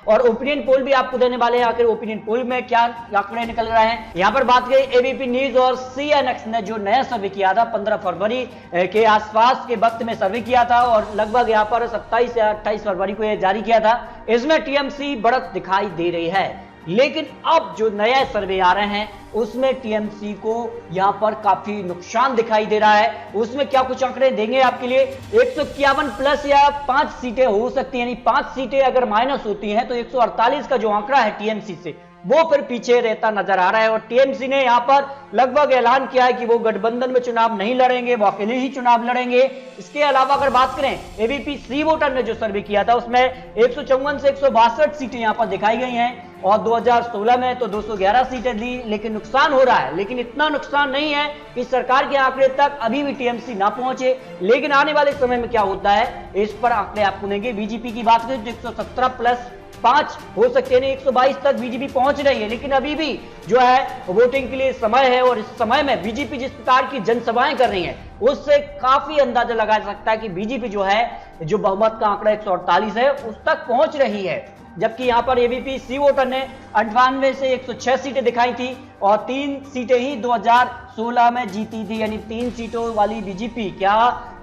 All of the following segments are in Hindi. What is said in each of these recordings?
और ओपिनियन पोल भी आपको देने वाले हैं। आखिर ओपिनियन पोल में क्या आंकड़े निकल रहे हैं, यहाँ पर बात करें एबीपी न्यूज और सीएनएक्स ने जो नया सर्वे किया था 15 फरवरी के आसपास के वक्त में सर्वे किया था और लगभग यहाँ पर 27 या 28 फरवरी को यह जारी किया था। इसमें टीएमसी बढ़त दिखाई दे रही है, लेकिन अब जो नया सर्वे आ रहे हैं उसमें टीएमसी को यहां पर काफी नुकसान दिखाई दे रहा है। उसमें क्या कुछ आंकड़े देंगे आपके लिए। 151 प्लस या 5 सीटें हो सकती हैं, यानी 5 सीटें अगर माइनस होती हैं तो 148 का जो आंकड़ा है टीएमसी से वो फिर पीछे रहता नजर आ रहा है। और टीएमसी ने यहां पर लगभग ऐलान किया है कि वो गठबंधन में चुनाव नहीं लड़ेंगे, वो अकेले ही चुनाव लड़ेंगे। इसके अलावा अगर बात करें एबीपी सी वोटर ने जो सर्वे किया था उसमें 154 से 162 सीटें यहां पर दिखाई गई हैं और 2016 में तो 211 सीटें दी। लेकिन नुकसान हो रहा है, लेकिन इतना नुकसान नहीं है कि सरकार के आंकड़े तक अभी भी टीएमसी ना पहुंचे। लेकिन आने वाले समय में क्या होता है इस पर आंकड़े आपको देंगे। बीजेपी की बात करें तो 117 प्लस 5 हो सकते हैं, 122 तक बीजेपी पहुंच रही है। लेकिन अभी भी जो है वोटिंग के लिए समय है और इस समय में बीजेपी जिस प्रकार की जनसभाएं कर रही है उससे काफी अंदाजा लगाया जा सकता है कि बीजेपी जो है जो बहुमत का आंकड़ा 148 है उस तक पहुंच रही है। जबकि यहां पर एबीपी सी वोटर ने 98 से 106 सीटें दिखाई थी और 3 सीटें ही 2016 में जीती थी, यानी 3 सीटों वाली बीजेपी क्या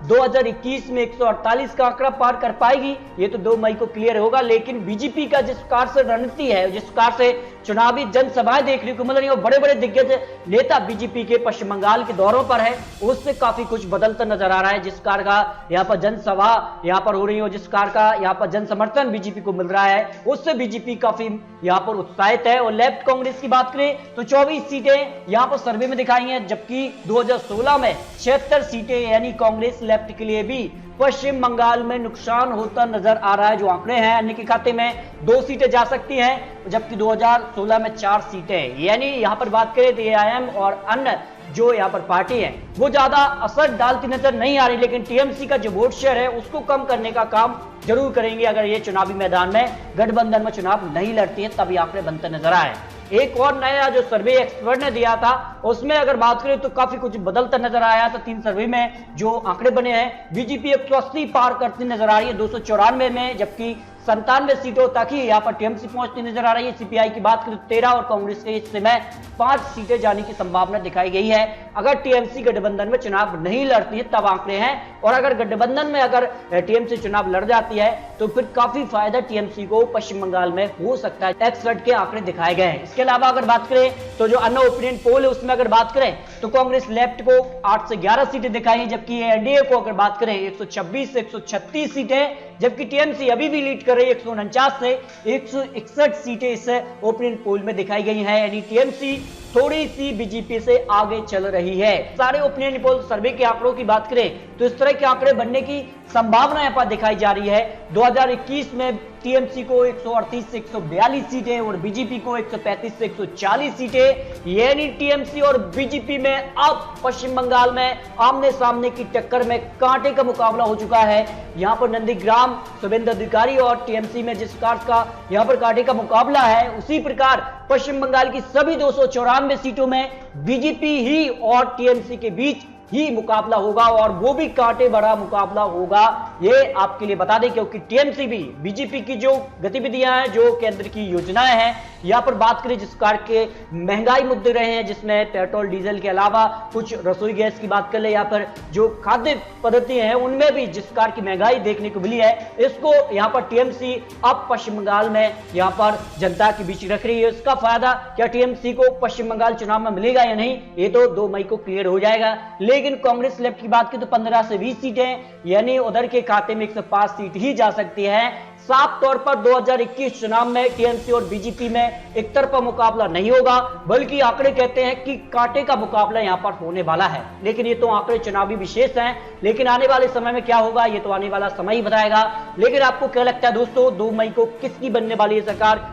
2021 में 148 का आंकड़ा पार कर पाएगी, ये तो 2 मई को क्लियर होगा। लेकिन बीजेपी का जिस प्रकार से रणनीति है, जिस प्रकार से चुनावी जनसभाएं देखने को मिल रही है, बड़े बड़े दिग्गज नेता बीजेपी के पश्चिम बंगाल के दौरों पर है, उससे काफी कुछ बदलता नजर आ रहा है। जिस प्रकार का यहाँ पर जनसभा यहाँ पर हो रही है, जिस प्रकार का यहाँ पर जन समर्थन बीजेपी को मिल रहा है, उससे बीजेपी काफी यहाँ पर उत्साहित है। और लेफ्ट कांग्रेस की बात करें तो 24 सीटें यहाँ पर सर्वे में दिखाई हैं, जबकि 2016 में 76 सीटें, यानी कांग्रेस लेफ्ट के लिए भी पश्चिम बंगाल में नुकसान होता नजर आ रहा है। जो आंकड़े हैं अन्य के खाते में 2 सीटें जा सकती हैं, जबकि 2016 में 4 सीटें, यानी यहां पर बात करें तो एआईएम और अन्य जो यहाँ पर पार्टी है वो ज्यादा असर डालती नजर नहीं आ रही। लेकिन टीएमसी का जो वोट शेयर है उसको कम करने का काम जरूर करेंगे अगर ये चुनावी मैदान में गठबंधन में चुनाव नहीं लड़ती है, तभी आंकड़े बनते नजर आए। एक और नया जो सर्वे एक्सपर्ट ने दिया था उसमें अगर बात करें तो काफी कुछ बदलता नजर आया। तो 3 सर्वे में जो आंकड़े बने हैं बीजेपी 180 पार करती नजर आ रही है 294 में, जबकि 97 सीटों तक ही यहाँ पर टीएमसी पहुंचती नजर आ रही है। सीपीआई की बात करें तो 13 और कांग्रेस के हिस्से में 5 सीटें जाने की संभावना दिखाई गई है अगर टीएमसी गठबंधन में चुनाव नहीं लड़ती है, तब आंकड़े हैं। और अगर गठबंधन में अगर टीएमसी चुनाव लड़ जाती है तो फिर काफी फायदा टीएमसी को पश्चिम बंगाल में हो सकता है। एक्सपर्ट के आंकड़े दिखाए गए हैं। इसके अलावा अगर बात करें तो जो अन्य ओपिनियन पोल है उसमें अगर बात करें तो कांग्रेस लेफ्ट को 8 से 11 सीटें दिखाई है, जबकि एनडीए को अगर बात करें 126 से 136 सीटें, जबकि टीएमसी अभी भी लीड कर रही है 149 से 161 सीटें इस ओपिनियन पोल में दिखाई गई हैं, यानी टीएमसी थोड़ी सी बीजेपी से आगे चल रही है। सारे ओपिनियन पोल सर्वे के आंकड़ों की बात करें तो इस तरह के आंकड़े बनने की संभावना यहां पर दिखाई जा रही है। 2021 में टीएमसी को 138 से 142 सीटें और बीजेपी को 135 से 140 सीटें, यानी टीएमसी और बीजेपी में अब पश्चिम बंगाल में आमने सामने की टक्कर में कांटे का मुकाबला हो चुका है। यहां पर नंदीग्राम शुभेंदु अधिकारी और टीएमसी में जिस प्रकार का यहां पर कांटे का मुकाबला है, उसी प्रकार पश्चिम बंगाल की सभी 294 सीटों में बीजेपी ही और टीएमसी के बीच ही मुकाबला होगा और वो भी कांटे भरा मुकाबला होगा, ये आपके लिए बता दें। क्योंकि टीएमसी भी बीजेपी की जो गतिविधियां हैं, जो केंद्र की योजनाएं हैं, यहां पर बात करें जिस प्रकार के महंगाई मुद्दे रहे हैं, जिसमें पेट्रोल डीजल के अलावा कुछ रसोई गैस की बात कर ले या फिर जो खाद्य पद्धति हैं उनमें भी जिस प्रकार की महंगाई देखने को मिली है, इसको यहां पर टीएमसी अब पश्चिम बंगाल में यहां पर जनता के बीच रख रही है। इसका फायदा क्या टीएमसी को पश्चिम बंगाल चुनाव में मिलेगा या नहीं, ये तो 2 मई को क्लियर हो जाएगा। लेकिन कांग्रेस लेफ्ट की बात की तो 15 से 20 सीटें, यानी उधर के खाते में 105 सीट ही जा सकती है। साफ तौर पर 2021 चुनाव में टीएमसी और बीजेपी में एक तरफा मुकाबला नहीं होगा, बल्कि आंकड़े कहते हैं कि कांटे का मुकाबला यहां पर होने वाला है। लेकिन ये तो आंकड़े चुनावी विशेष हैं, लेकिन आने वाले समय में क्या होगा ये तो आने वाला समय ही बताएगा। लेकिन आपको क्या लगता है दोस्तों, 2 मई को किसकी बनने वाली है सरकार?